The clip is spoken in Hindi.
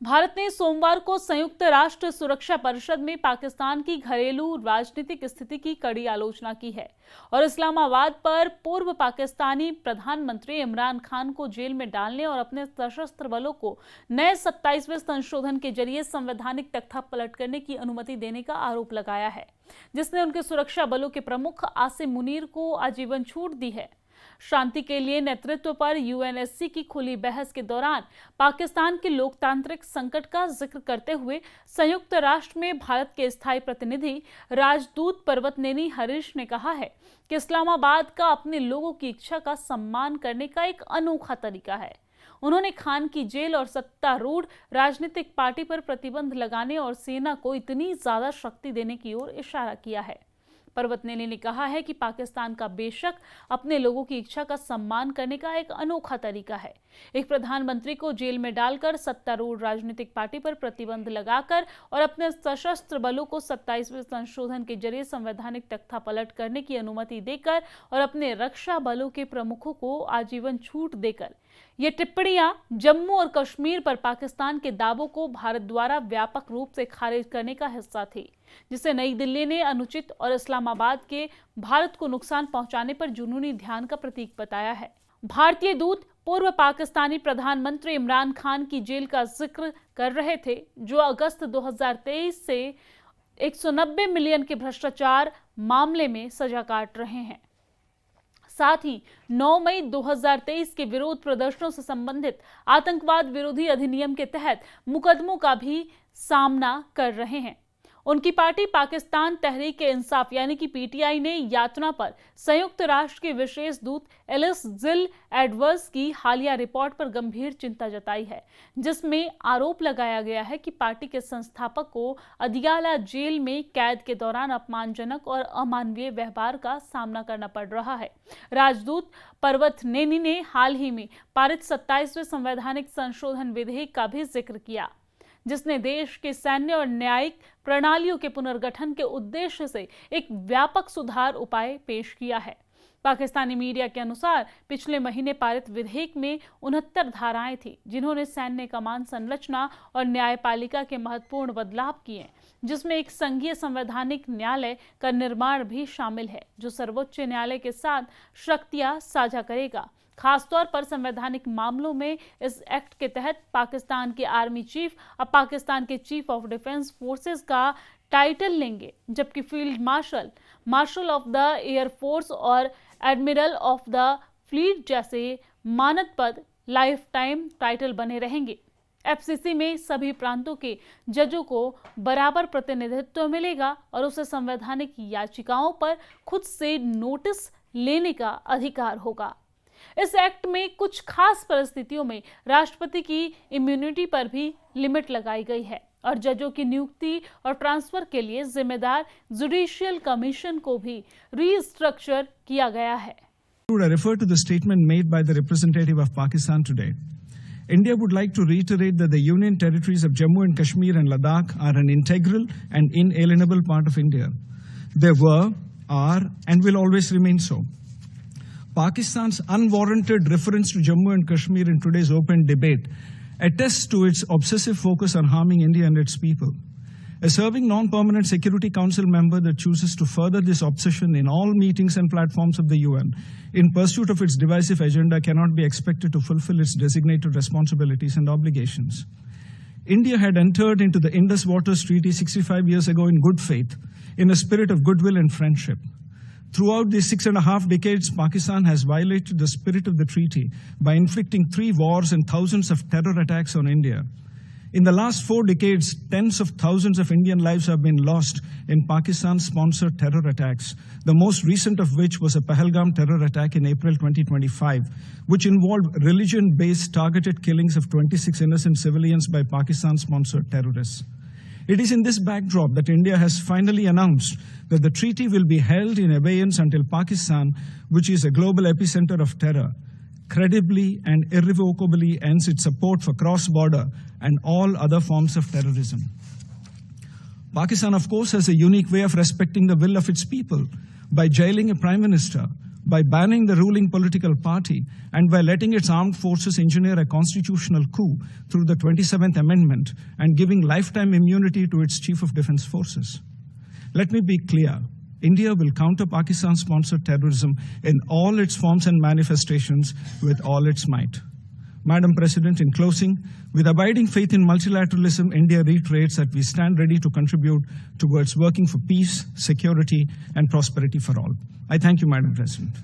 भारत ने सोमवार को संयुक्त राष्ट्र सुरक्षा परिषद में पाकिस्तान की घरेलू राजनीतिक स्थिति की कड़ी आलोचना की है और इस्लामाबाद पर पूर्व पाकिस्तानी प्रधानमंत्री इमरान खान को जेल में डालने और अपने सशस्त्र बलों को नए 27वें संशोधन के जरिए संवैधानिक तख्ता पलट करने की अनुमति देने का आरोप लगाया है, जिसने उनके सुरक्षा बलों के प्रमुख आसिम मुनीर को आजीवन छूट दी है। शांति के लिए नेतृत्व पर यूएनएससी की खुली बहस के दौरान पाकिस्तान के लोकतांत्रिक संकट का जिक्र करते हुए संयुक्त राष्ट्र में भारत के स्थायी प्रतिनिधि राजदूत पर्वतनेनी हरीश ने कहा है कि इस्लामाबाद का अपने लोगों की इच्छा का सम्मान करने का एक अनोखा तरीका है। उन्होंने खान की जेल और सत्तारूढ़ राजनीतिक पार्टी पर प्रतिबंध लगाने और सेना को इतनी ज्यादा शक्ति देने की ओर इशारा किया है। पर्वतनेनी ने कहा है कि पाकिस्तान का बेशक अपने लोगों की इच्छा का सम्मान करने का एक अनोखा तरीका है। एक प्रधानमंत्री को जेल में डालकर सत्तारूढ़ राजनीतिक पार्टी पर प्रतिबंध लगाकर और अपने सशस्त्र बलों को 27वें संशोधन के जरिए संवैधानिक तख्ता पलट करने की अनुमति देकर और अपने रक्षा बलों के प्रमुखों को आजीवन छूट देकर ये टिप्पणियां जम्मू और कश्मीर पर पाकिस्तान के दावों को भारत द्वारा व्यापक रूप से खारिज करने का हिस्सा थी, जिसे नई दिल्ली ने अनुचित और इस्लामाबाद के भारत को नुकसान पहुंचाने पर जुनूनी ध्यान का प्रतीक बताया है। भारतीय दूत पूर्व पाकिस्तानी प्रधानमंत्री इमरान खान की जेल का जिक्र कर रहे थे, जो अगस्त 2023 से 190 मिलियन के भ्रष्टाचार मामले में सजा काट रहे हैं। साथ ही 9 मई 2023 के विरोध प्रदर्शनों से संबंधित आतंकवाद विरोधी अधिनियम के तहत मुकदमों का भी सामना कर रहे हैं। उनकी पार्टी पाकिस्तान तहरीक इंसाफ यानी कि पीटीआई ने यातना पर संयुक्त राष्ट्र के विशेष दूत एलिस जिल एडवर्स की हालिया रिपोर्ट पर गंभीर चिंता जताई है, जिसमें आरोप लगाया गया है कि पार्टी के संस्थापक को अदियाला जेल में कैद के दौरान अपमानजनक और अमानवीय व्यवहार का सामना करना पड़ रहा है। राजदूत पर्वतनेनी ने हाल ही में पारित 27वें संवैधानिक संशोधन विधेयक का भी जिक्र किया, जिसने देश के सैन्य और न्यायिक प्रणालियों के पुनर्गठन के उद्देश्य से एक व्यापक सुधार उपाय पेश किया है। पाकिस्तानी मीडिया के अनुसार पिछले महीने पारित विधेयक में 69 धाराएं थी, जिन्होंने सैन्य कमान संरचना और न्यायपालिका के महत्वपूर्ण बदलाव किए, जिसमें एक संघीय संवैधानिक न्यायालय का निर्माण भी शामिल है, जो सर्वोच्च न्यायालय के साथ शक्तियां साझा करेगा। खासतौर पर संवैधानिक मामलों में इस एक्ट के तहत पाकिस्तान के आर्मी चीफ अब पाकिस्तान के चीफ ऑफ डिफेंस फोर्सेस का टाइटल लेंगे, जबकि field marshal, marshal of the air force और एडमिरल ऑफ द फ्लीट जैसे मानद पद लाइफ टाइम टाइटल बने रहेंगे। एफसीसी में सभी प्रांतों के जजों को बराबर प्रतिनिधित्व मिलेगा और उसे संवैधानिक याचिकाओं पर खुद से नोटिस लेने का अधिकार होगा। इस एक्ट में कुछ खास परिस्थितियों में राष्ट्रपति की इम्यूनिटी पर भी लिमिट लगाई गई है और जजों की नियुक्ति और ट्रांसफर के लिए जिम्मेदार जुडिशियल कमीशन को भी रीस्ट्रक्चर किया गया है। I refer to the statement made by the representative of Pakistan today. India would like to reiterate that the Union territories of Jammu and Kashmir and Ladakh are an integral and inalienable part of India. They were, are, and will always remain so. Pakistan's unwarranted reference to Jammu and Kashmir in today's open debate attests to its obsessive focus on harming India and its people. A serving non-permanent Security Council member that chooses to further this obsession in all meetings and platforms of the UN in pursuit of its divisive agenda cannot be expected to fulfill its designated responsibilities and obligations. India had entered into the Indus Waters Treaty 65 years ago in good faith, in a spirit of goodwill and friendship. Throughout these 6.5 decades, Pakistan has violated the spirit of the treaty by inflicting 3 wars and thousands of terror attacks on India. In the last 4 decades, tens of thousands of Indian lives have been lost in Pakistan-sponsored terror attacks, the most recent of which was a Pahalgam terror attack in April 2025, which involved religion-based targeted killings of 26 innocent civilians by Pakistan-sponsored terrorists. It is in this backdrop that India has finally announced that the treaty will be held in abeyance until Pakistan, which is a global epicenter of terror, credibly and irrevocably ends its support for cross-border and all other forms of terrorism. Pakistan, of course, has a unique way of respecting the will of its people by jailing a prime minister, by banning the ruling political party and by letting its armed forces engineer a constitutional coup through the 27th Amendment and giving lifetime immunity to its Chief of Defense Forces. Let me be clear. India will counter Pakistan-sponsored terrorism in all its forms and manifestations with all its might. Madam President, in closing, with abiding faith in multilateralism, India reiterates that we stand ready to contribute towards working for peace, security, and prosperity for all. I thank you, Madam President.